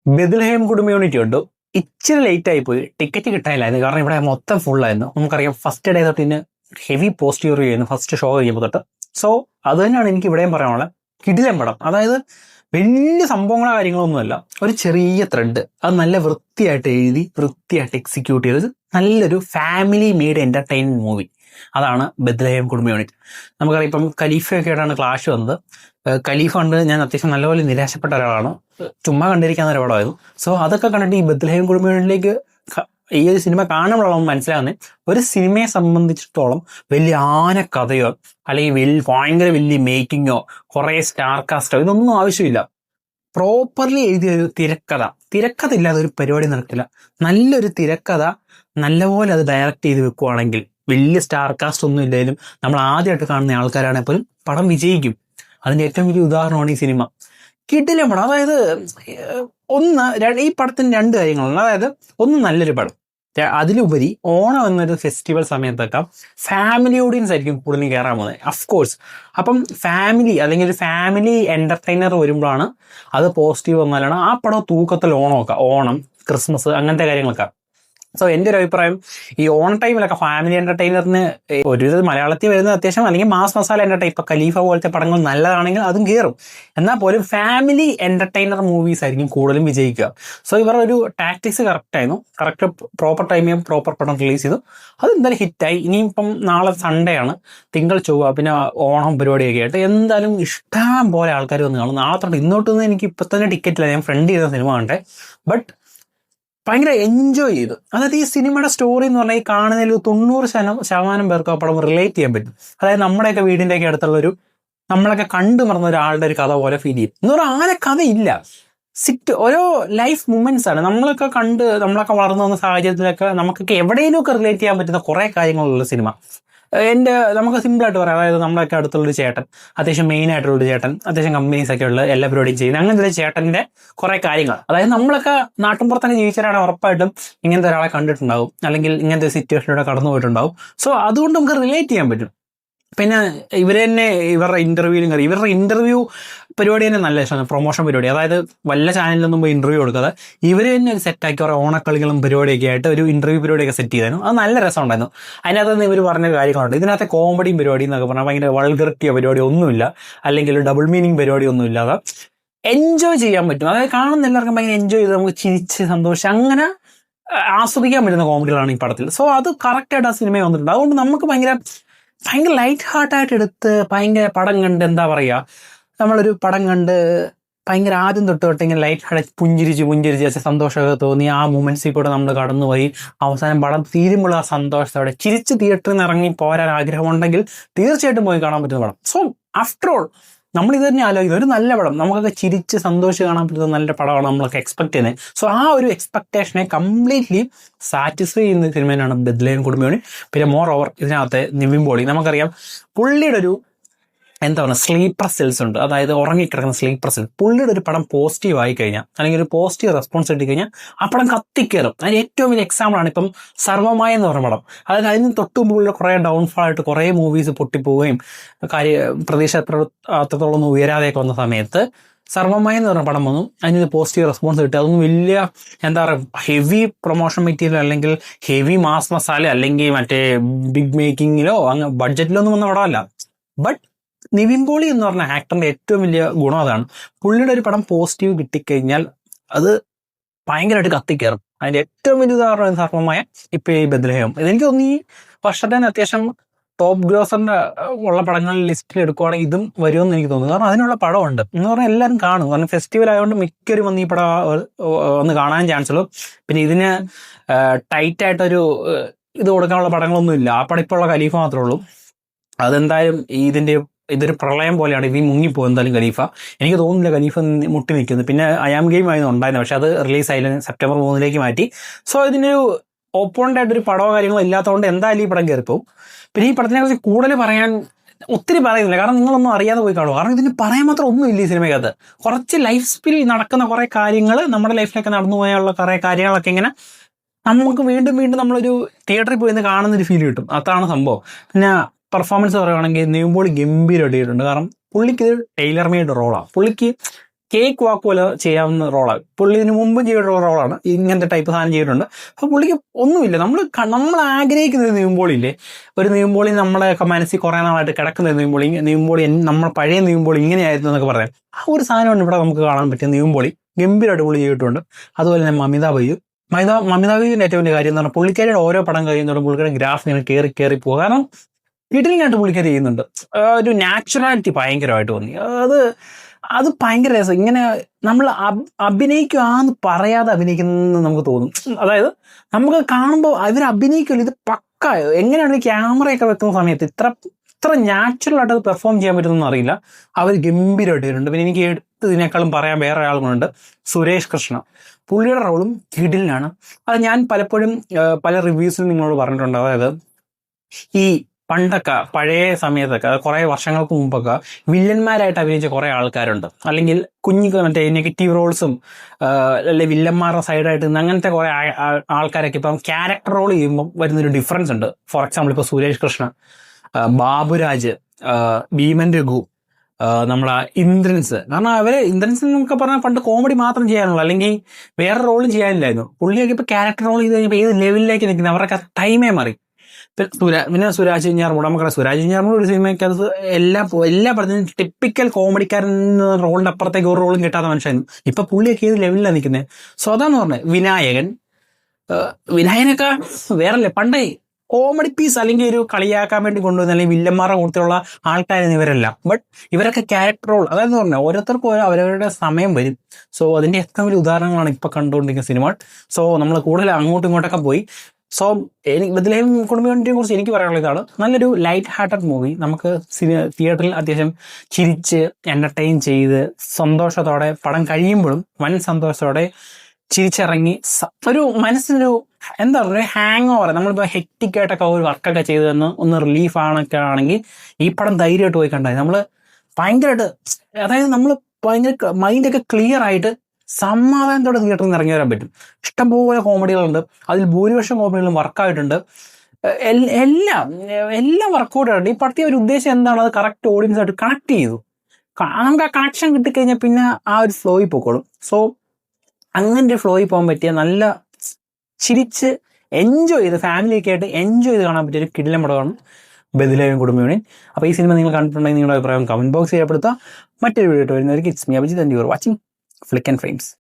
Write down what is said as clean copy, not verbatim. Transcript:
Bethlehem community ഉണ്ട്. ഇച്ചിരി late ആയി പോയി, ടിക്കറ്റ് കിട്ടാനില്ലായിരുന്നു. കാരണം ഇവിടെ മൊത്തം ഫുള്ളായിരുന്നു. നമുക്കറിയാം ഫസ്റ്റ് ഡേ തൊട്ട് ഇന്ന് ഹെവി പോസ്റ്റ് റിവ്യൂ ആയിരുന്നു ഫസ്റ്റ് ഷോ കഴിയുമ്പോൾ തൊട്ട്. സോ അത് തന്നെയാണ് എനിക്ക് ഇവിടെയും പറയാനുള്ളത്. കിടിലൻ പടം. അതായത് വലിയ സംഭവങ്ങളോ കാര്യങ്ങളൊന്നുമല്ല, ഒരു ചെറിയ ത്രെഡ് അത് നല്ല വൃത്തിയായിട്ട് എഴുതി വൃത്തിയായിട്ട് എക്സിക്യൂട്ട് ചെയ്തത് നല്ലൊരു ഫാമിലി മെയ്ഡ് എന്റർടൈൻമെന്റ് മൂവി. അതാണ് ബെത്ലഹേം കമ്മ്യൂണിറ്റി. നമുക്കറിയാം ഇപ്പം ഖലീഫയൊക്കെ ആയിട്ടാണ് ക്ലാഷ് വന്നത്. ഖലീഫ കണ്ട് ഞാൻ അത്യാവശ്യം നല്ലപോലെ നിരാശപ്പെട്ട ഒരാളാണ്. ചുമ്മാ കണ്ടിരിക്കാവുന്ന ഒരു പടമായിരുന്നു. സോ അതൊക്കെ കണ്ടിട്ട് ഈ ബെത്ലഹേം കമ്മ്യൂണിറ്റിയിലേക്ക് ഈ ഒരു സിനിമ കാണുമ്പോഴാണ് മനസ്സിലാകുന്നത് ഒരു സിനിമയെ സംബന്ധിച്ചിടത്തോളം വലിയ ആനക്കഥയോ അല്ലെങ്കിൽ ഭയങ്കര വലിയ മേക്കിങ്ങോ കുറെ സ്റ്റാർ കാസ്റ്റോ ഇതൊന്നും ആവശ്യമില്ല. പ്രോപ്പർലി എഴുതിയ ഒരു തിരക്കഥ ഇല്ലാതെ ഒരു പരിപാടി നടക്കില്ല. നല്ലൊരു തിരക്കഥ നല്ലപോലെ അത് ഡയറക്റ്റ് ചെയ്ത് വെക്കുവാണെങ്കിൽ വലിയ സ്റ്റാർ കാസ്റ്റ് ഒന്നും ഇല്ലെങ്കിലും നമ്മൾ ആദ്യമായിട്ട് കാണുന്ന ആൾക്കാരാണെങ്കിൽ പോലും പടം വിജയിക്കും. അതിന്റെ ഏറ്റവും വലിയ ഉദാഹരണമാണ് ഈ സിനിമ. കിടിലൻ പടം. അതായത് ഈ പടത്തിന് രണ്ട് കാര്യങ്ങളുണ്ട്. അതായത് ഒന്ന് നല്ലൊരു പടം, അതിലുപരി ഓണം എന്നൊരു ഫെസ്റ്റിവൽ സമയത്തൊക്കെ ഫാമിലി ഓഡിയൻസ് ആയിരിക്കും കൂടുതലും കയറാൻ പോകുന്നത്. അഫ്കോഴ്സ് അപ്പം ഫാമിലി അല്ലെങ്കിൽ ഒരു ഫാമിലി എന്റർടൈനർ വരുമ്പോഴാണ് അത് പോസിറ്റീവ് വന്നാലാണ് ആ പടം തൂക്കത്തിൽ ഓണം ക്രിസ്മസ് അങ്ങനത്തെ കാര്യങ്ങളൊക്കെ. സോ എൻ്റെ ഒരു അഭിപ്രായം ഈ ഓൺ ടൈമിലൊക്കെ ഫാമിലി എന്റർടൈനറിന് ഒരു മലയാളത്തിൽ വരുന്നത് അത്യാവശ്യം അല്ലെങ്കിൽ മാസ് മസാല എന്റർടൈൻ ഇപ്പൊ ഖലീഫ പോലത്തെ പടങ്ങൾ നല്ലതാണെങ്കിൽ അതും കയറും. എന്നാൽ പോലും ഫാമിലി എന്റർടൈനർ മൂവീസ് ആയിരിക്കും കൂടുതലും വിജയിക്കുക. സോ ഇവരുടെ ഒരു ടാക്ടിക്സ് കറക്റ്റ് ആയിരുന്നു. കറക്റ്റ് പ്രോപ്പർ ടൈമിൽ പ്രോപ്പർ പടം റിലീസ് ചെയ്തു. അത് എന്തായാലും ഹിറ്റായി. ഇനിയിപ്പം നാളെ സൺഡേ ആണ്, തിങ്കൾ ചൊവ്വ പിന്നെ ഓണം പരിപാടിയൊക്കെ ആയിട്ട് എന്തായാലും ഇഷ്ടം പോലെ ആൾക്കാർ വന്ന് കാണും. നാളെ തൊട്ട് ഇന്നോട്ടൊന്നും എനിക്ക് ഇപ്പൊ തന്നെ ടിക്കറ്റില്ല. ഞാൻ ഫ്രണ്ട് ചെയ്ത സിനിമ കണ്ടേ, ബട്ട് ഭയങ്കര എൻജോയ് ചെയ്തു. അതായത് ഈ സിനിമയുടെ സ്റ്റോറി എന്ന് പറഞ്ഞാൽ ഈ കാണുന്നതിൽ 90% പേർക്ക് ആ പടം റിലേറ്റ് ചെയ്യാൻ പറ്റും. അതായത് നമ്മുടെയൊക്കെ വീടിൻ്റെയൊക്കെ അടുത്തുള്ളൊരു നമ്മളൊക്കെ കണ്ടു മറന്ന ഒരാളുടെ ഒരു കഥ പോലെ ഫീൽ ചെയ്യും. എന്ന് പറഞ്ഞാൽ ആരെ കഥയില്ല, ഓരോ ലൈഫ് മൂമെന്റ്സ് ആണ്. നമ്മളൊക്കെ വളർന്നു വന്ന സാഹചര്യത്തിലൊക്കെ നമുക്കൊക്കെ എവിടെയെങ്കിലുമൊക്കെ റിലേറ്റ് ചെയ്യാൻ പറ്റുന്ന കുറെ കാര്യങ്ങളുള്ള സിനിമ. നമുക്ക് സിമ്പിളായിട്ട് പറയാം. അതായത് നമ്മളൊക്കെ അടുത്തുള്ളൊരു ചേട്ടൻ, അത്യാവശ്യം മെയിൻ ആയിട്ടുള്ളൊരു ചേട്ടൻ, അത്യാവശ്യം കമ്പനീസ് ഒക്കെ ഉള്ള എല്ലാ പരിപാടിയും ചെയ്യുന്നത്, അങ്ങനത്തെ ഒരു ചേട്ടന്റെ കുറെ കാര്യങ്ങൾ. അതായത് നമ്മളൊക്കെ നാട്ടിൻപുറത്തന്നെ ജീവിച്ചവരാണ്, ഉറപ്പായിട്ടും ഇങ്ങനത്തെ ഒരാളെ കണ്ടിട്ടുണ്ടാവും അല്ലെങ്കിൽ ഇങ്ങനത്തെ ഒരു സിറ്റുവേഷനിലൂടെ കടന്നു പോയിട്ടുണ്ടാവും. സോ അതുകൊണ്ട് നമുക്ക് റിലേറ്റ് ചെയ്യാൻ പറ്റും. പിന്നെ ഇവരുടെ ഇന്റർവ്യൂ പരിപാടി തന്നെ നല്ല ഇഷ്ടമാണ്. പ്രൊമോഷൻ പരിപാടി, അതായത് വല്ല ചാനലിലൊന്നും പോയി ഇന്റർവ്യൂ കൊടുക്കാതെ ഇവർ തന്നെ ഒരു സെറ്റാക്കി കുറെ ഓണക്കളികളും പരിപാടിയൊക്കെ ആയിട്ട് ഒരു ഇന്റർവ്യൂ പരിപാടിയൊക്കെ സെറ്റ് ചെയ്തായിരുന്നു. അത് നല്ല രസമുണ്ടായിരുന്നു. അതിനകത്ത് നിന്ന് ഇവർ പറഞ്ഞ കാര്യങ്ങളുണ്ട്. ഇതിനകത്തെ കോമഡിയും പരിപാടി എന്നൊക്കെ പറഞ്ഞാൽ ഭയങ്കര വൾഗറിറ്റിയോ പരിപാടി ഒന്നുമില്ല, അല്ലെങ്കിൽ ഡബിൾ മീനിങ് പരിപാടി ഒന്നും ഇല്ലാതെ എൻജോയ് ചെയ്യാൻ പറ്റും. അതായത് കാണുന്ന എല്ലാവർക്കും ഭയങ്കര എൻജോയ് ചെയ്ത് നമുക്ക് ചിരിച്ച് സന്തോഷം അങ്ങനെ ആസ്വദിക്കാൻ പറ്റുന്ന കോമഡികളാണ് ഈ പടത്തിൽ. സോ അത് കറക്റ്റായിട്ട് ആ സിനിമ വന്നിട്ടുണ്ട്. അതുകൊണ്ട് നമുക്ക് ഭയങ്കര ലൈറ്റ് ഹാർട്ടായിട്ട് എടുത്ത് ഭയങ്കര പടം കണ്ട് എന്താ പറയുക, നമ്മളൊരു പടം കണ്ട് ഭയങ്കര ആദ്യം തൊട്ട് ഇങ്ങനെ ലൈറ്റ് ഹാർട്ട് പുഞ്ചിരിച്ച് സന്തോഷമൊക്കെ തോന്നി ആ മൂമെന്റ്സിൽ കൂടെ നമ്മൾ കടന്നുപോയി അവസാനം പടം തീരുമ്പോൾ ആ സന്തോഷത്തോടെ ചിരിച്ച് തിയേറ്ററിൽ നിന്ന് ഇറങ്ങി പോരാൻ ആഗ്രഹമുണ്ടെങ്കിൽ തീർച്ചയായിട്ടും പോയി കാണാൻ പറ്റുന്ന പടം. സോ ആഫ്റ്റർ ഓൾ നമ്മൾ ഇത് തന്നെ ആലോചിക്കുന്നത്, ഒരു നല്ല പടം നമുക്കൊക്കെ ചിരിച്ച് സന്തോഷം കാണാൻ പറ്റുന്ന നല്ല പടമാണ് നമ്മളൊക്കെ എക്സ്പെക്ട് ചെയ്യുന്നത്. സോ ആ ഒരു എക്സ്പെക്ടേഷനെ കംപ്ലീറ്റ്ലി സാറ്റിസ്ഫൈ ചെയ്യുന്ന സിനിമയാണ് ബെത്ലഹേം കമ്മ്യൂണിറ്റി. പിന്നെ മോർ ഓവർ ഇതിനകത്ത് നിവിൻ പോളി, നമുക്കറിയാം പുള്ളിയുടെ ഒരു എന്താ പറയുക സ്ലീപ്പർ സെൽസ് ഉണ്ട്. അതായത് ഉറങ്ങിക്കിടക്കുന്ന സ്ലീപ്പർ സെൽസ്. പുള്ളിയുടെ ഒരു പടം പോസിറ്റീവ് ആയി കഴിഞ്ഞാൽ അല്ലെങ്കിൽ ഒരു പോസിറ്റീവ് റെസ്പോൺസ് കിട്ടി കഴിഞ്ഞാൽ ആ പടം കത്തിക്കയറും. അതിന് ഏറ്റവും വലിയ എക്സാമ്പിളാണ് ഇപ്പം സർവമായ എന്ന് പറഞ്ഞ പടം. അതായത് അതിന് തൊട്ട് മുമ്പുള്ള കുറേ ഡൗൺഫാൾ ആയിട്ട് കുറേ മൂവീസ് പൊട്ടിപ്പോവുകയും പ്രതീക്ഷ അത്രത്തോളം ഉയരാതെയൊക്കെ വന്ന സമയത്ത് സർവമായ എന്ന് പറഞ്ഞ പടം വന്നു. അതിന് പോസിറ്റീവ് റെസ്പോൺസ് കിട്ടി. അതൊന്നും വലിയ എന്താ പറയുക ഹെവി പ്രൊമോഷൻ മെറ്റീരിയൽ അല്ലെങ്കിൽ ഹെവി മാസ് മസാല അല്ലെങ്കിൽ മറ്റേ ബിഗ് മേക്കിങ്ങിലോ അങ്ങ് ബഡ്ജറ്റിലോ ഒന്നും വന്ന പടമല്ല. ബട്ട് നിവിൻ പോളി എന്ന് പറഞ്ഞ ആക്ടറിന്റെ ഏറ്റവും വലിയ ഗുണം അതാണ്. പുള്ളിയുടെ ഒരു പടം പോസിറ്റീവ് കിട്ടിക്കഴിഞ്ഞാൽ അത് ഭയങ്കരമായിട്ട് കത്തിക്കയറും. അതിന്റെ ഏറ്റവും വലിയ ഉദാഹരണം സർവമായ ഇപ്പൊ ഈ ബെത്ലഹേം. ഇതെനിക്ക് തോന്നി ഈ വർഷത്തെ അത്യാവശ്യം ടോപ്പ് ഗ്രോസറിന്റെ ഉള്ള പടങ്ങളിൽ ലിസ്റ്റിൽ എടുക്കുവാണെങ്കിൽ ഇതും വരുമെന്ന് എനിക്ക് തോന്നുന്നു. കാരണം അതിനുള്ള പടമുണ്ട് എന്ന് പറഞ്ഞാൽ എല്ലാവരും കാണും. കാരണം ഫെസ്റ്റിവൽ ആയതുകൊണ്ട് മിക്കവരും വന്ന് ഈ പടം ഒന്ന് കാണാൻ ചാൻസ് ഉള്ളൂ. പിന്നെ ഇതിന് ടൈറ്റ് ആയിട്ടൊരു ഇത് കൊടുക്കാനുള്ള പടങ്ങളൊന്നും ഇല്ല. ആ പടം ഇപ്പോൾ ഉള്ള ഖലീഫ മാത്രമേ ഉള്ളൂ. അതെന്തായാലും ഇതൊരു പ്രളയം പോലെയാണ്. ഇത് മുങ്ങിപ്പോകും എന്തായാലും ഖലീഫ. എനിക്ക് തോന്നുന്നില്ല ഖലീഫ മുട്ടി നിൽക്കുന്നത്. പിന്നെ അയാം ഗെയിം ആയിരുന്നു ഉണ്ടായിരുന്നത്, പക്ഷെ അത് റിലീസ് ആയില്ല, സെപ്റ്റംബർ 3 മാറ്റി. സോ ഇതിനൊരു ഓപ്പോണന്റ് ആയിട്ടൊരു പടമോ കാര്യങ്ങളോ ഇല്ലാത്തതുകൊണ്ട് എന്തായാലും ഈ പടം കയറിപ്പോവും. പിന്നെ ഈ പടത്തിനെ കുറിച്ച് കൂടുതൽ പറയാൻ ഒത്തിരി പറയുന്നില്ല, കാരണം നിങ്ങളൊന്നും അറിയാതെ പോയി കാണും. കാരണം ഇതിന് പറയാൻ മാത്രം ഒന്നുമില്ല ഈ സിനിമയ്ക്കകത്ത്. കുറച്ച് ലൈഫ് സ്പിൽ നടക്കുന്ന കുറെ കാര്യങ്ങൾ, നമ്മുടെ ലൈഫിലൊക്കെ നടന്നു പോയുള്ള കുറെ കാര്യങ്ങളൊക്കെ ഇങ്ങനെ നമുക്ക് വീണ്ടും നമ്മളൊരു തിയേറ്ററിൽ പോയി കാണുന്നൊരു ഫീൽ കിട്ടും. അതാണ് സംഭവം. പിന്നെ പെർഫോമൻസ് പറയുകയാണെങ്കിൽ നിവിൻ പോളി ഗംഭീരമായിട്ട് ചെയ്തിട്ടുണ്ട്. കാരണം പുള്ളിക്ക് ഇത് ടൈലർ മെയ്ഡ് റോളാണ്. പുള്ളിക്ക് കേക്ക് വാക്ക് പോലെ ചെയ്യാവുന്ന റോളാണ്. പുള്ളി ഇതിന് മുമ്പും ചെയ്തിട്ടുള്ള റോളാണ്, ഇങ്ങനത്തെ ടൈപ്പ് സാധനം ചെയ്തിട്ടുണ്ട്. അപ്പോൾ പുള്ളിക്ക് ഒന്നുമില്ല, നമ്മൾ ആഗ്രഹിക്കുന്ന ഒരു നീമ്പോളില്ലേ, ഒരു നീമ്പോളി നമ്മളെയൊക്കെ മനസ്സിൽ കുറേ നാളായിട്ട് കിടക്കുന്ന നീമ്പോളി നമ്മൾ പഴയ നീമ്പോളി ഇങ്ങനെയായിരുന്നു എന്നൊക്കെ പറയാം. ആ ഒരു സാധനമാണ് ഇവിടെ നമുക്ക് കാണാൻ പറ്റിയ നീമ്പോളി. ഗംഭീരമായിട്ട് പുള്ളി ചെയ്തിട്ടുണ്ട്. അതുപോലെ തന്നെ മമിത ബയ്യുവിൻ്റെ ഏറ്റവും വലിയ കാര്യം എന്ന് പറഞ്ഞാൽ പുള്ളിക്കാരിയുടെ ഓരോ പടം കഴിയുന്നതോടെ പുള്ളിക്കാരുടെ ഗ്രാഫ് ഇങ്ങനെ കയറി പോകുക. കാരണം കിടിലിനായിട്ട് പുള്ളിക്കാരി ചെയ്യുന്നുണ്ട്. ഒരു നാച്ചുറാലിറ്റി ഭയങ്കരമായിട്ട് തോന്നി. അത് ഭയങ്കര രസം. ഇങ്ങനെ നമ്മൾ അഭിനയിക്കുവാന്ന് പറയാതെ അഭിനയിക്കുന്നത് നമുക്ക് തോന്നും. അതായത് നമുക്ക് കാണുമ്പോൾ അവർ അഭിനയിക്കില്ല, ഇത് പക്ക എങ്ങനെയാണ് ക്യാമറയൊക്കെ വെക്കുന്ന സമയത്ത് ഇത്ര നാച്ചുറലായിട്ട് അത് പെർഫോം ചെയ്യാൻ പറ്റുമെന്ന് അറിയില്ല. അവർ ഗംഭീരമായിട്ട് വരുന്നുണ്ട്. പിന്നെ എനിക്ക് ഇതിനേക്കാളും പറയാൻ വേറെ ആളുകളുണ്ട്, സുരേഷ് കൃഷ്ണ. പുള്ളിയുടെ റോളും കിടിലിനാണ്. അത് ഞാൻ പലപ്പോഴും പല റിവ്യൂസിലും നിങ്ങളോട് പറഞ്ഞിട്ടുണ്ട്. അതായത് ഈ പണ്ടൊക്കെ പഴയ സമയത്തൊക്കെ കുറേ വർഷങ്ങൾക്ക് മുമ്പൊക്കെ വില്ലന്മാരായിട്ട് അഭിനയിച്ച കുറേ ആൾക്കാരുണ്ട്, അല്ലെങ്കിൽ മറ്റേ നെഗറ്റീവ് റോൾസും അല്ലെ വില്ലന്മാരുടെ സൈഡായിട്ട് അങ്ങനത്തെ കുറേ ആൾക്കാരൊക്കെ ഇപ്പം ക്യാരക്ടർ റോൾ ചെയ്യുമ്പോൾ വരുന്നൊരു ഡിഫറൻസ് ഉണ്ട്. ഫോർ എക്സാമ്പിൾ ഇപ്പോൾ സുരേഷ് കൃഷ്ണ, ബാബുരാജ്, ഭീമൻ രഘു, നമ്മളെ ഇന്ദ്രൻസ്. കാരണം ഇന്ദ്രൻസ് എന്നൊക്കെ പറഞ്ഞാൽ പണ്ട് കോമഡി മാത്രം ചെയ്യാനുള്ളൂ, അല്ലെങ്കിൽ വേറെ റോളും ചെയ്യാനില്ലായിരുന്നു. പുള്ളിയൊക്കെ ഇപ്പോൾ ക്യാരക്ടർ റോൾ ചെയ്ത് കഴിഞ്ഞപ്പോൾ ഏത് ലെവലിലേക്ക് നിൽക്കുന്നത്, അവരൊക്കെ ടൈമേ മാറി. പിന്നെ സുരാജ് വെഞ്ഞാറമൂട്, നമുക്കറിയാം സുരാജ് വെഞ്ഞാറമൂട് ഒരു സിനിമയ്ക്ക് അത് എല്ലാ പടത്തിനും ടിപ്പിക്കൽ കോമഡിക്കാരൻ റോളിന്റെ അപ്പുറത്തേക്ക് ഒരു റോളും കിട്ടാത്ത മനുഷ്യൻ. ഇപ്പൊ പുള്ളിയൊക്കെ ഏത് ലെവലിലാണ് നിൽക്കുന്നത്. സോ അതാന്ന് പറഞ്ഞത് വിനായകനൊക്കെ വേറല്ലേ, പണ്ടേ കോമഡി പീസ് അല്ലെങ്കിൽ ഒരു കളിയാക്കാൻ വേണ്ടി കൊണ്ടുവന്ന അല്ലെങ്കിൽ വില്ലന്മാരുടെ കൂട്ടത്തിലുള്ള ആൾക്കാരാണ് ഇവരെല്ലാം. ബട്ട് ഇവരൊക്കെ ക്യാരക്ടർ റോൾ, അതായത് പറഞ്ഞാൽ ഓരോരുത്തർക്കും അവരവരുടെ സമയം വരും. സോ അതിന്റെ ഏറ്റവും വലിയ ഉദാഹരണങ്ങളാണ് ഇപ്പൊ കണ്ടുകൊണ്ടിരിക്കുന്ന സിനിമ. സോ നമ്മൾ കൂടുതൽ അങ്ങോട്ടും ഇങ്ങോട്ടൊക്കെ പോയി. സോ ബത്ലഹേം കുടുംബയൂണിറ്റിനെ കുറിച്ച് എനിക്ക് പറയാനുള്ള ഇതാണ്, നല്ലൊരു ലൈറ്റ് ഹാർട്ടഡ് മൂവി. നമുക്ക് തിയേറ്ററിൽ അത്യാവശ്യം ചിരിച്ച് എൻ്റർടൈൻ ചെയ്ത് സന്തോഷത്തോടെ പടം കഴിയുമ്പോഴും വൻ സന്തോഷത്തോടെ ചിരിച്ചിറങ്ങി ഒരു മനസ്സിനൊരു എന്താ പറയുക, ഹാങ് ഓവർ, നമ്മളിപ്പോൾ ഹെക്റ്റിക്കായിട്ടൊക്കെ ഒരു വർക്കൊക്കെ ചെയ്ത് തന്ന് ഒന്ന് റിലീഫ് ആണെങ്കിൽ ഈ പടം ധൈര്യമായിട്ട് പോയി കണ്ടാൽ നമ്മൾ ഭയങ്കരമായിട്ട്, അതായത് നമ്മൾ ഭയങ്കര മൈൻഡൊക്കെ ക്ലിയർ ആയിട്ട് സമാധാനത്തോടെ തിയേറ്ററിൽ നിന്ന് ഇറങ്ങി വരാൻ പറ്റും. ഇഷ്ടംപോലെ കോമഡികളുണ്ട്, അതിൽ ഭൂരിപക്ഷം കോമഡികളും വർക്കായിട്ടുണ്ട്. എല്ലാം വർക്കൗട്ട് ആയിട്ടുണ്ട്. ഈ പടത്തിയ ഒരു ഉദ്ദേശം എന്താണ്, അത് കറക്റ്റ് ഓഡിയൻസായിട്ട് കണക്ട് ചെയ്തു. നമുക്ക് ആ കണക്ഷൻ കിട്ടിക്കഴിഞ്ഞാൽ പിന്നെ ആ ഒരു ഫ്ലോയിൽ പോയിക്കോളും. സോ അങ്ങനെ ഒരു ഫ്ലോയിൽ പോകാൻ പറ്റിയ, നല്ല ചിരിച്ച് എൻജോയ് ചെയ്ത് ഫാമിലിയൊക്കെ ആയിട്ട് എൻജോയ് ചെയ്ത് കാണാൻ പറ്റിയ ഒരു കിടിലൻ പടമാണ് ബത്ലഹേം കുടുംബയൂണിയൻ. അപ്പോൾ ഈ സിനിമ നിങ്ങൾ കണ്ടിട്ടുണ്ടെങ്കിൽ നിങ്ങളുടെ അഭിപ്രായം കമന്റ് ബോക്സിൽ രേഖപ്പെടുത്തുക. മറ്റൊരു വീഡിയോ വരുന്നവർക്ക് it's me Abhijith and you are watching Flick and frames.